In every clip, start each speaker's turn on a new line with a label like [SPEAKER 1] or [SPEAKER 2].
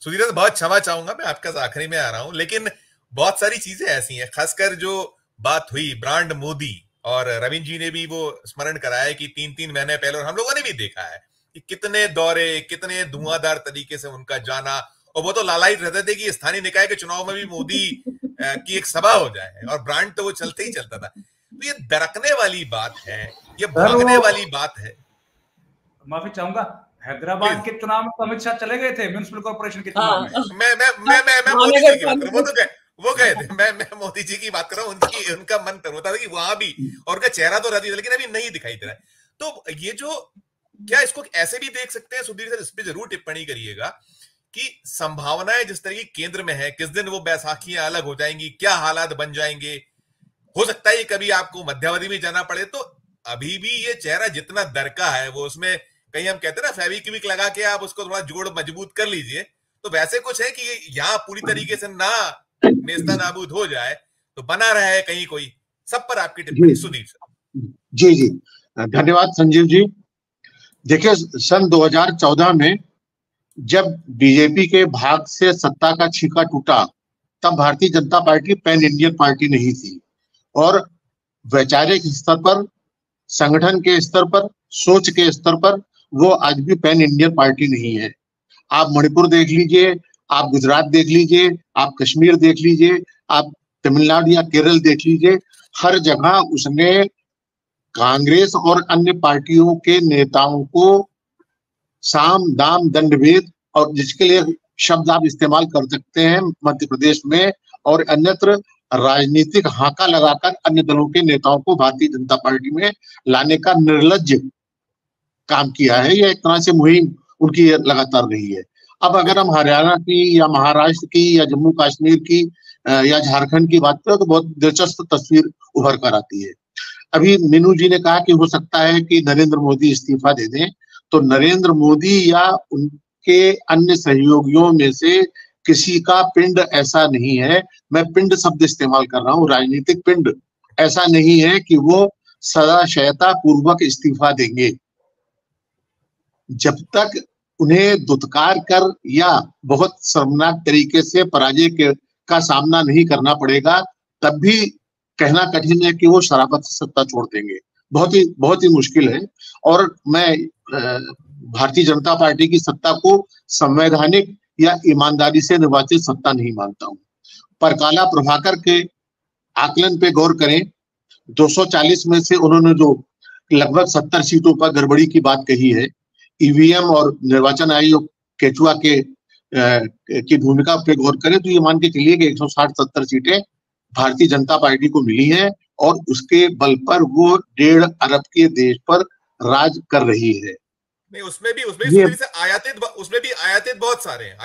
[SPEAKER 1] Sudhir sir, बहुत क्षमा चाहूंगा, मैं आपका आखिरी में आ रहा हूं, लेकिन बहुत सारी चीजें ऐसी हैं, खासकर जो बात हुई ब्रांड मोदी, और रविंद्र जी ने भी वो स्मरण कराया कि 3-3 महीने पहले, और हम लोगों ने भी देखा है कि कितने दौरे, कितने धुआंधार तरीके से उनका जाना, और वो तो लालायित रहते थे कि स्थानीय निकाय के चुनाव में भी मोदी की एक सभा हो जाए, और ब्रांड तो वो चलते ही चलता था। तो ये दरकने वाली बात है, ये भागने वाली बात है।
[SPEAKER 2] माफी चाहूंगा, हैदराबाद के चुनाव में अमित शाह चले गए थे, म्युनिसिपल कॉर्पोरेशन के चुनाव में।
[SPEAKER 1] मैं मोदी जी की बात करूं, वो गए थे, मैं मोदी जी की बात कर रहा हूं, उनका मन कर होता था कि वहां भी, और उनका चेहरा तो रहती था, लेकिन अभी नहीं दिखाई दे रहा है। तो ये जो, क्या इसको ऐसे भी देख सकते हैं सुधीर सर, इस पर जरूर टिप्पणी करिएगा, कि संभावनाएं जिस तरह की केंद्र में है, किस दिन वो बैसाखियां अलग हो जाएंगी, क्या हालात बन जाएंगे, हो सकता है कभी आपको मध्यावधि में जाना पड़े। तो अभी भी ये चेहरा जितना दरका है, वो उसमें कहीं हम कहते हैं ना फेविक्विक लगा के आप उसको थोड़ा जोड़ मजबूत कर लीजिए, तो वैसे कुछ है कि यहाँ पूरी तरीके से ना नेस्ता नाबूद हो जाए, तो बना रहा है कहीं कोई। सब पर आपकी टिप्पणी सुधीर सर।
[SPEAKER 3] जी जी, धन्यवाद संजीव जी। देखिए, सन 2014 में जब बीजेपी के भाग से सत्ता का छीका टूटा, तब Bharatiya Janata party pan Indian party नहीं थी, और वैचारिक स्तर पर, संगठन के स्तर पर, सोच के स्तर पर वो आज भी पैन इंडियन पार्टी नहीं है। आप मणिपुर देख लीजिए, आप गुजरात देख लीजिए, आप कश्मीर देख लीजिए, आप तमिलनाडु या केरल देख लीजिए, हर जगह उसने कांग्रेस और अन्य पार्टियों के नेताओं को साम दाम दंडभेद, और जिसके लिए शब्द आप इस्तेमाल कर सकते हैं मध्य प्रदेश में और अन्यत्र, राजनीतिक हाका लगाकर अन्य दलों के नेताओं को भारतीय जनता पार्टी में लाने का निर्लज्ज काम किया है। यह एक तरह से मुहिम उनकी लगातार रही है। अब अगर हम हरियाणा की या महाराष्ट्र की या जम्मू कश्मीर की या झारखंड की बात करें, तो बहुत दिलचस्प तस्वीर उभर कर आती है। अभी मीनू जी ने कहा कि हो सकता है कि नरेंद्र मोदी इस्तीफा दे दें, तो नरेंद्र मोदी या उनके अन्य सहयोगियों में से किसी का पिंड ऐसा नहीं है, मैं पिंड शब्द इस्तेमाल कर रहा हूं, राजनीतिक पिंड ऐसा नहीं है कि वो सदाशयता पूर्वक इस्तीफा देंगे। जब तक उन्हें दुत्कार कर या बहुत शर्मनाक तरीके से पराजय का सामना नहीं करना पड़ेगा, तब भी कहना कठिन है कि वो शराफत से सत्ता छोड़ देंगे। बहुत ही मुश्किल है। और मैं भारतीय जनता पार्टी की सत्ता को संवैधानिक या ईमानदारी से निर्वाचित सत्ता नहीं मानता हूं। परकाला प्रभाकर के आकलन पे गौर करें, 240 में से उन्होंने जो लगभग 70 सीटों पर गड़बड़ी की बात कही है, ईवीएम और निर्वाचन आयोग केचुआ की भूमिका पे गौर करें, तो ये मान के चलिए कि 160-70 सीटें भारतीय जनता पार्टी को मिली हैं, और उसके बल पर वो 1.5 अरब के देश पर राज कर रही है।
[SPEAKER 1] नहीं, उसमें भी से आयातित बहुत सारे हैं,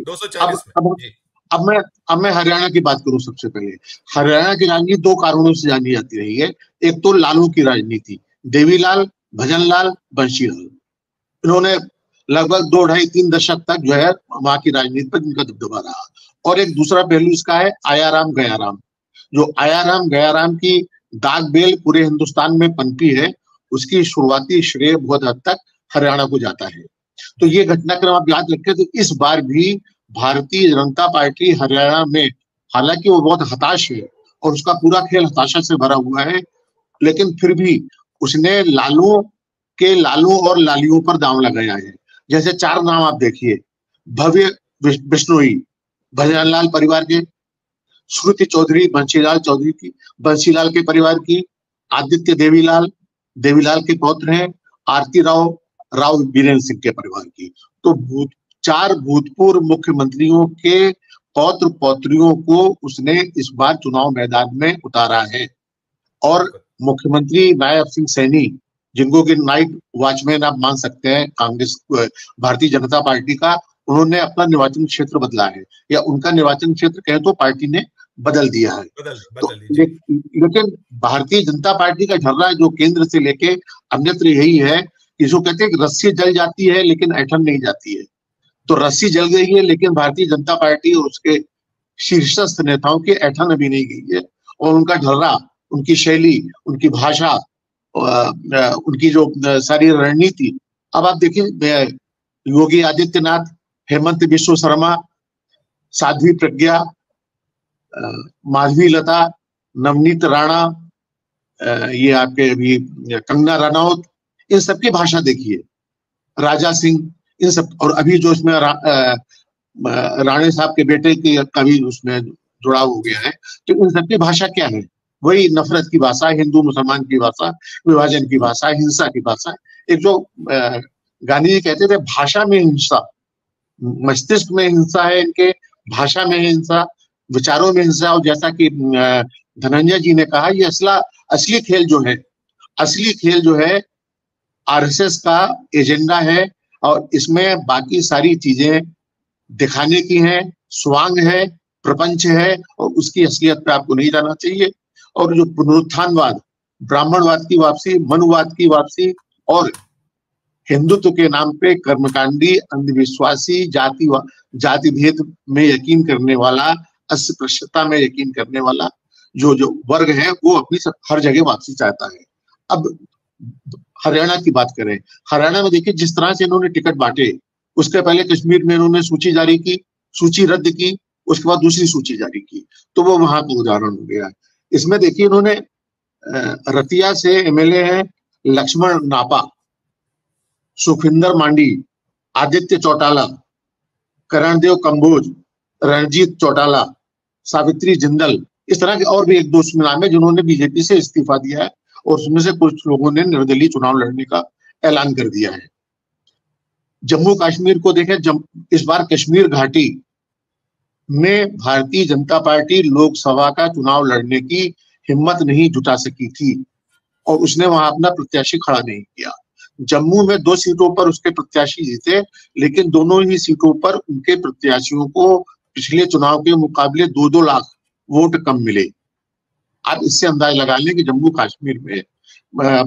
[SPEAKER 1] 240 में।
[SPEAKER 3] अब मैं हरियाणा की बात करूं। सबसे पहले हरियाणा की राजनीति 2 कारणों से जानी जाती रही है। एक तो लालू की राजनीति, देवीलाल, भजनलाल, बंशीलाल, इन्होंने लगभग 2-2.5-3 दशक तक जो है वहां की राजनीति पर इनका दबदबा रहा। और एक दूसरा पहलू इसका है आयाराम गयाराम, जो आयाराम गयाराम की दाग बेल पूरे हिंदुस्तान में पनपी है, उसकी शुरुआती श्रेय बहुत हद तक हरियाणा को जाता है। तो ये घटनाक्रम आप याद रखें। तो इस बार भी भारतीय जनता पार्टी हरियाणा में, हालांकि वो बहुत हताश है और उसका पूरा खेल हताशा से भरा हुआ है, लेकिन फिर भी उसने लालू और लालियों पर दांव लगाया है। जैसे 4 नाम आप देखिए, भव्य बिश्नोई भजनलाल परिवार के, श्रुति चौधरी बंशीलाल चौधरी की, बंशीलाल के परिवार की, आदित्य देवीलाल के पौत्र हैं, आरती राव बीरेंद्र सिंह के परिवार की। तो 4 भूतपूर्व मुख्यमंत्रियों के पौत्र पौत्रियों को उसने इस बार चुनाव मैदान में उतारा है। और मुख्यमंत्री नायब सिंह सैनी, जिनको कि नाइट वॉचमैन आप मान सकते हैं कांग्रेस भारतीय जनता पार्टी का, उन्होंने अपना निर्वाचन क्षेत्र बदला है, या उनका निर्वाचन क्षेत्र कहे तो पार्टी ने बदल दिया है। लेकिन भारतीय जनता पार्टी का ढर्रा जो केंद्र से लेके अन्यत्र यही है कि जो कहते हैं कि रस्सी जल जाती है लेकिन ऐठन नहीं जाती है। तो रस्सी जल गई है, लेकिन भारतीय जनता पार्टी और उसके शीर्षस्थ नेताओं की ऐठन अभी नहीं गई है। और उनका ढर्रा, उनकी शैली, उनकी भाषा, उनकी जो सारी रणनीति, अब आप देखिए योगी आदित्यनाथ हेमंत बिश्व शर्मा, साध्वी प्रज्ञा, माधवी लता, नवनीत राणा, ये आपके अभी कंगना रनौत, इन सबकी भाषा देखिए, राजा सिंह, इन सब, और अभी जो इसमें राणे साहब के बेटे की का भी उसमें जुड़ाव हो गया है, तो इन सबकी भाषा क्या है? वही नफरत की भाषा, हिंदू मुसलमान की भाषा, विभाजन की भाषा, हिंसा की भाषा। एक जो गांधी जी कहते थे भाषा में हिंसा, मस्तिष्क में हिंसा है इनके, भाषा में हिंसा, विचारों में हिंसा। और जैसा कि धनंजय जी ने कहा, ये असली खेल जो है आरएसएस का एजेंडा है, और इसमें बाकी सारी चीजें दिखाने की हैं, स्वांग है, प्रपंच है, और उसकी असलियत पे आपको नहीं जाना चाहिए। और जो पुनरुत्थानवाद, ब्राह्मणवाद की वापसी, मनुवाद की वापसी, और हिंदुत्व के नाम पे कर्मकांडी, अंधविश्वासी, जाति भेद में यकीन करने वाला, अस्पृश्यता में यकीन करने वाला जो वर्ग है, वो अपनी हर जगह वापसी चाहता है। अब हरियाणा की बात करें, हरियाणा में देखिए जिस तरह से इन्होंने टिकट बांटे, उसके पहले कश्मीर में इन्होंने सूची जारी की, सूची रद्द की, उसके बाद दूसरी सूची जारी की, तो वो वहां का उदाहरण हो गया। इसमें देखिए इन्होंने रतिया से एमएलए हैं लक्ष्मण नापा, सुखविंदर मांडी, आदित्य चौटाला, करणदेव कंबोज, रणजीत चौटाला, सावित्री जिंदल, इस तरह के और भी एक दो नाम है जिन्होंने बीजेपी से इस्तीफा दिया है, और उसमें से कुछ लोगों ने निर्दलीय चुनाव लड़ने का ऐलान कर दिया है। जम्मू कश्मीर को देखें, इस बार कश्मीर घाटी में भारतीय जनता पार्टी लोकसभा का चुनाव लड़ने की हिम्मत नहीं जुटा सकी थी, और उसने वहां अपना प्रत्याशी खड़ा नहीं किया। जम्मू में 2 सीटों पर उसके प्रत्याशी जीते, लेकिन दोनों ही सीटों पर उनके प्रत्याशियों को पिछले चुनाव के मुकाबले 2-2 लाख वोट कम मिले। आप इससे अंदाजा लगा लें कि जम्मू कश्मीर में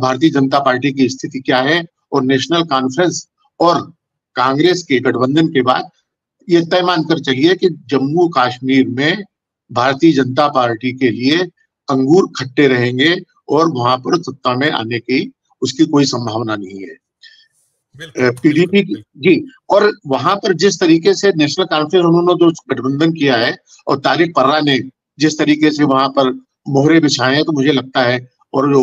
[SPEAKER 3] भारतीय जनता पार्टी की स्थिति क्या है, और नेशनल कॉन्फ्रेंस और कांग्रेस के गठबंधन के बाद ये तय मानकर चलिए कि जम्मू कश्मीर में भारतीय जनता पार्टी के लिए अंगूर खट्टे रहेंगे, और वहां पर सत्ता में आने की उसकी कोई संभावना नहीं है पीडीपी की जी। और वहां पर जिस तरीके से नेशनल कॉन्फ्रेंस उन्होंने जो गठबंधन किया है, और तारिक पर्रा ने जिस तरीके से वहां पर मोहरे बिछाए हैं, तो मुझे लगता है, और जो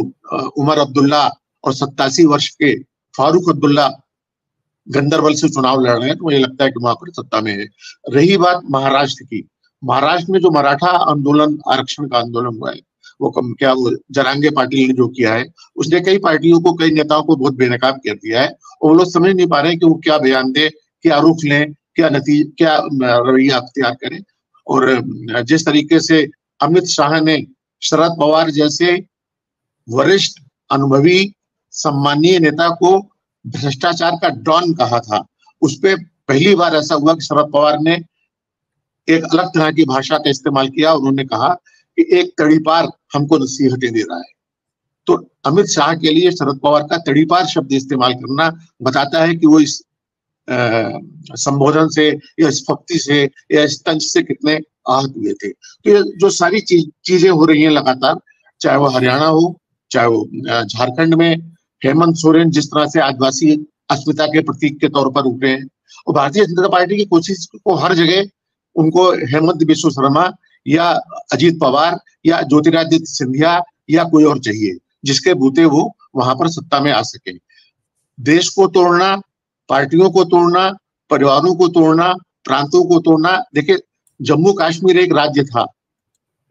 [SPEAKER 3] उमर अब्दुल्ला और 87 वर्ष के फारूक अब्दुल्ला गंदरबल से चुनाव लड़ रहे हैं, तो मुझे लगता है कि वहां पर सत्ता में है। रही बात महाराष्ट्र की, महाराष्ट्र में जो मराठा आंदोलन, आरक्षण का आंदोलन हुआ है, वो जरांगे पाटिल ने जो किया है, उसने कई पार्टियों को, कई नेताओं को बहुत बेनकाब कर दिया है, और वो लोग समझ नहीं पा रहे हैं कि वो क्या बयान दे, क्या रुख लें, क्या रवैया अख्तियार करें। और जिस तरीके से अमित शाह ने शरद पवार जैसे वरिष्ठ, अनुभवी, सम्मानीय नेता को भ्रष्टाचार का डॉन कहा था, उस पर पहली बार ऐसा हुआ कि शरद पवार ने एक अलग तरह की भाषा का इस्तेमाल किया। उन्होंने कहा कि एक तड़ीपार हमको नसीहतें दे रहा है। तो अमित शाह के लिए शरद पवार का तड़ीपार शब्द इस्तेमाल करना बताता है कि वो इस संबोधन से या इस फक्ति से या इस तंज से कितने आहत हुए थे। तो ये जो सारी चीजें हो रही हैं लगातार, चाहे वो हरियाणा हो, चाहे वो झारखंड में हेमंत सोरेन जिस तरह से आदिवासी अस्मिता के प्रतीक के तौर पर उठे हैं, और भारतीय जनता पार्टी की कोशिश को हर जगह उनको हेमंत बिश्व शर्मा या अजीत पवार या ज्योतिरादित्य सिंधिया या कोई और चाहिए, जिसके बूते वो वहां पर सत्ता में आ सके। देश को तोड़ना, पार्टियों को तोड़ना, परिवारों को तोड़ना, प्रांतों को तोड़ना। देखिए, जम्मू कश्मीर एक राज्य था,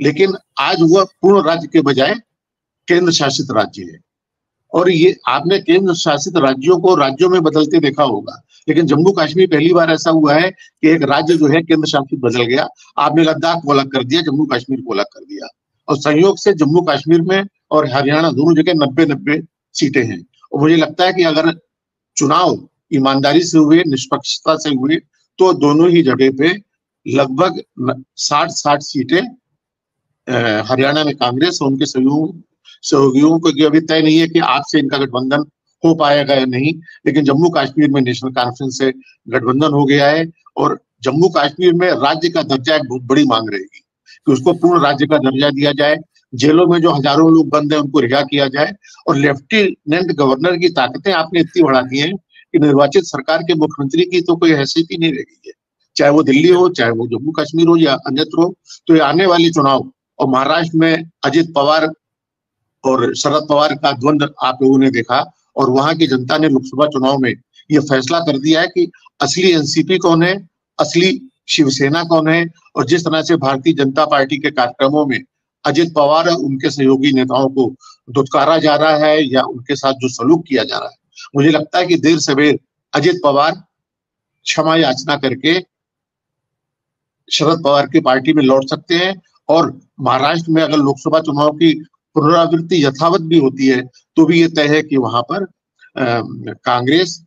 [SPEAKER 3] लेकिन आज वह पूर्ण राज्य के बजाय केंद्र शासित राज्य है। और ये आपने केंद्र शासित राज्यों को राज्यों में बदलते देखा होगा, लेकिन जम्मू कश्मीर पहली बार ऐसा हुआ है कि एक राज्य जो है केंद्र शासित बदल गया। आपने लद्दाख को अलग कर दिया, जम्मू कश्मीर को अलग कर दिया, और संयोग से जम्मू कश्मीर में और हरियाणा दोनों जगह 90-90 सीटें हैं। और मुझे लगता है कि अगर चुनाव ईमानदारी से हुए, निष्पक्षता से हुए, तो दोनों ही जगह पे लगभग 60 सीटें हरियाणा में कांग्रेस और उनके सहयोगियों को, अभी तय नहीं है कि आपसे इनका गठबंधन हो पाएगा या नहीं, लेकिन जम्मू कश्मीर में नेशनल कॉन्फ्रेंस से गठबंधन हो गया है। और जम्मू कश्मीर में राज्य का दर्जा एक बहुत बड़ी मांग रहेगी कि उसको पूर्ण राज्य का दर्जा दिया जाए, जेलों में जो हजारों लोग बंद हैं उनको रिहा किया जाए, और लेफ्टिनेंट गवर्नर की ताकतें आपने इतनी बढ़ा दी हैं कि निर्वाचित सरकार के मुख्यमंत्री की तो कोई हैसियत ही नहीं रह गई है, चाहे वो दिल्ली हो, चाहे वो जम्मू कश्मीर हो या अन्यत्र हो। तो ये आने वाले चुनाव और महाराष्ट्र में अजित पवार और शरद पवार का द्वंद्व आप लोगों ने देखा, और वहां की जनता ने लोकसभा चुनाव में ये फैसला कर दिया है कि असली एनसीपी कौन है, असली शिवसेना कौन है। और जिस तरह से भारतीय जनता पार्टी के कार्यक्रमों में अजित पवार और उनके सहयोगी नेताओं को दुत्कारा जा रहा है या उनके साथ जो सलूक किया जा रहा है, मुझे लगता है कि देर सवेर अजित पवार क्षमा याचना करके शरद पवार की पार्टी में लौट सकते हैं। और महाराष्ट्र में अगर लोकसभा चुनाव की पुनरावृत्ति यथावत भी होती है तो भी ये तय है कि वहां पर कांग्रेस,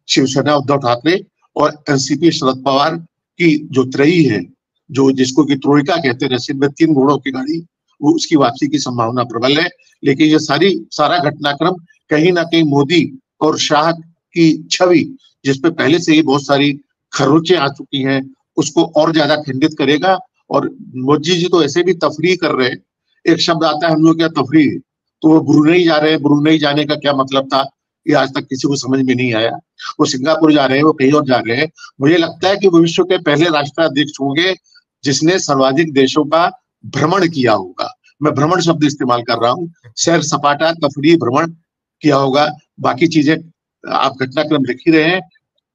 [SPEAKER 3] शिवसेना उद्धव ठाकरे और एनसीपी शरद पवार की जो त्रयी है, जो जिसको की ट्रोइका कहते हैं, रशियन में 3 घोड़ों की गाड़ी, वो उसकी वापसी की संभावना प्रबल है। लेकिन ये सारा घटनाक्रम कहीं ना कहीं मोदी और शाह की छवि, जिसपे पहले से ही बहुत सारी खरोंचें आ चुकी हैं, उसको और ज्यादा खंडित करेगा। और मोदी जी तो ऐसे भी तफरीह कर रहे हैं, एक शब्द आता है हम लोग क्या तफरीह, तो वो ब्रुनेई जा रहे हैं। ब्रुनेई जाने का क्या मतलब था ये आज तक किसी को समझ में नहीं आया। वो सिंगापुर जा रहे हैं, वो कहीं और जा रहे हैं। मुझे लगता है कि वो विश्व के पहले राष्ट्राध्यक्ष होंगे जिसने सर्वाधिक देशों का भ्रमण किया होगा। मैं भ्रमण शब्द इस्तेमाल कर रहा हूँ, सैर सपाटा तफरीह भ्रमण किया होगा। बाकी चीजें आप घटनाक्रम लिख ही रहे हैं।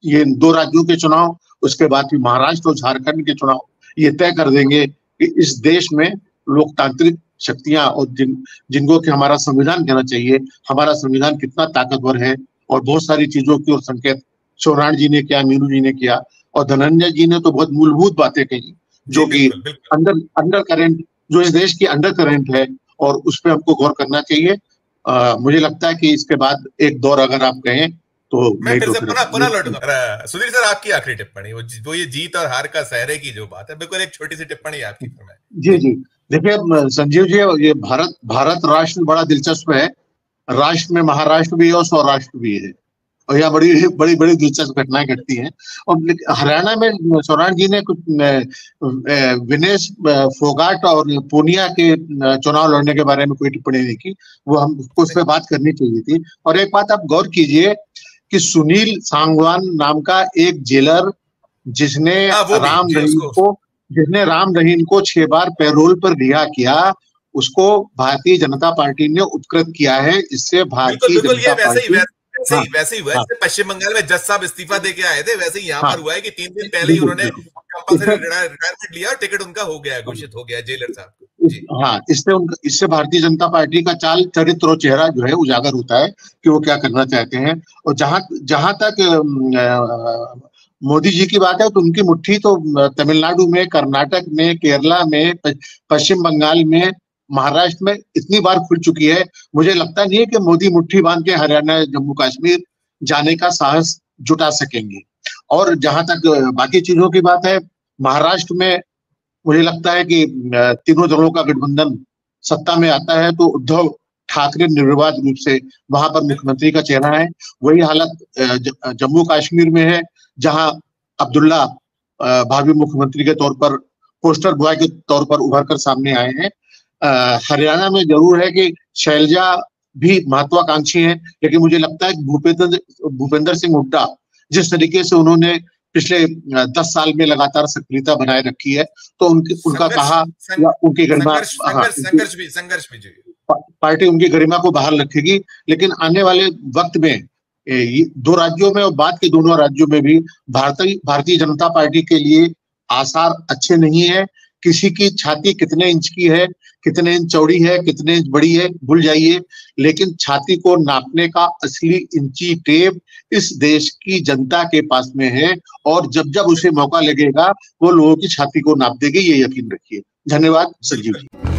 [SPEAKER 3] ये 2 राज्यों के चुनाव, उसके बाद भी महाराष्ट्र और झारखंड के चुनाव ये तय कर देंगे कि इस देश में लोकतांत्रिक शक्तियां और जिनको कि हमारा संविधान कहना चाहिए, हमारा संविधान कितना ताकतवर है। और बहुत सारी चीजों की और संकेत चौहान जी ने किया, मीनू जी ने किया, और धनंजय जी ने तो बहुत मूलभूत बातें कही जो कि अंडर करंट, जो इस देश की अंडर करंट है, और उस पर हमको गौर करना चाहिए। मुझे लगता है कि इसके बाद एक दौर अगर आप कहें तो
[SPEAKER 1] मैं फिर से पुनः लौटूंगा। सुधीर सर, आपकी आखिरी टिप्पणी, वो ये जीत और हार का सहरे की जो बात है, बिल्कुल एक छोटी सी टिप्पणी आपकी।
[SPEAKER 3] जी जी, देखिए संजीव जी, ये भारत राष्ट्र बड़ा दिलचस्प है। राष्ट्र में महाराष्ट्र भी है और सौराष्ट्र भी है, और यहाँ बड़ी बड़ी बड़ी दिलचस्प घटनाएं घटती हैं। और हरियाणा में चौहान जी ने कुछ विनेश फोगाट और पूनिया के चुनाव लड़ने के बारे में कोई टिप्पणी नहीं की, वो हमको उस पर बात करनी चाहिए थी। और एक बात आप गौर कीजिए कि सुनील सांगवान नाम का एक जेलर, जिसने राम रहीम को 6 बार पैरोल पर रिहा किया, उसको भारतीय जनता पार्टी ने उत्कृत किया है। इससे भारतीय जनता पार्टी
[SPEAKER 1] वैसे ही हुआ है। पश्चिम बंगाल में जज साहब इस्तीफा देके आए थे, वैसे ही यहाँ पर हुआ है कि 3 दिन पहले ही उन्होंने कंपल्सरी रिटायरमेंट लिया और टिकट उनका हो गया, घोषित हो गया जेलर साहब को।
[SPEAKER 3] हाँ, इससे भारतीय जनता पार्टी का चाल चरित्र और चेहरा जो है उजागर होता है कि वो क्या करना चाहते हैं। और जहां तक मोदी जी की बात है, तो उनकी मुट्ठी तो तमिलनाडु में, कर्नाटक में, केरला में, पश्चिम बंगाल में, महाराष्ट्र में इतनी बार खुल चुकी है। मुझे लगता नहीं है कि मोदी मुट्ठी बांध के हरियाणा, जम्मू कश्मीर जाने का साहस जुटा सकेंगे। और जहां तक बाकी चीजों की बात है, महाराष्ट्र में मुझे लगता है कि तीनों दलों का गठबंधन सत्ता में आता है तो उद्धव ठाकरे निर्विवाद रूप से वहां पर मुख्यमंत्री का चेहरा है। वही हालत जम्मू कश्मीर में है, जहां अब्दुल्ला भावी मुख्यमंत्री के तौर पर, पोस्टर बॉय के तौर पर उभर कर सामने आए हैं। हरियाणा में जरूर है कि शैलजा भी महत्वाकांक्षी हैं, लेकिन मुझे लगता है भूपेंद्र सिंह हुड्डा जिस तरीके से उन्होंने पिछले 10 साल में लगातार सक्रियता बनाए रखी है, तो उनका कहा उनकी गरिमा,
[SPEAKER 1] संघर्ष भी
[SPEAKER 3] पार्टी उनकी गरिमा को बहाल रखेगी। लेकिन आने वाले वक्त में 2 राज्यों में और बाद के दोनों राज्यों में भी भारतीय जनता पार्टी के लिए आसार अच्छे नहीं है। किसी की छाती कितने इंच की है, कितने इंच चौड़ी है, कितने इंच बड़ी है, भूल जाइए। लेकिन छाती को नापने का असली इंची टेप इस देश की जनता के पास में है, और जब जब उसे मौका लगेगा वो लोगों की छाती को नाप देगी, ये यकीन रखिए। धन्यवाद संजीव जी।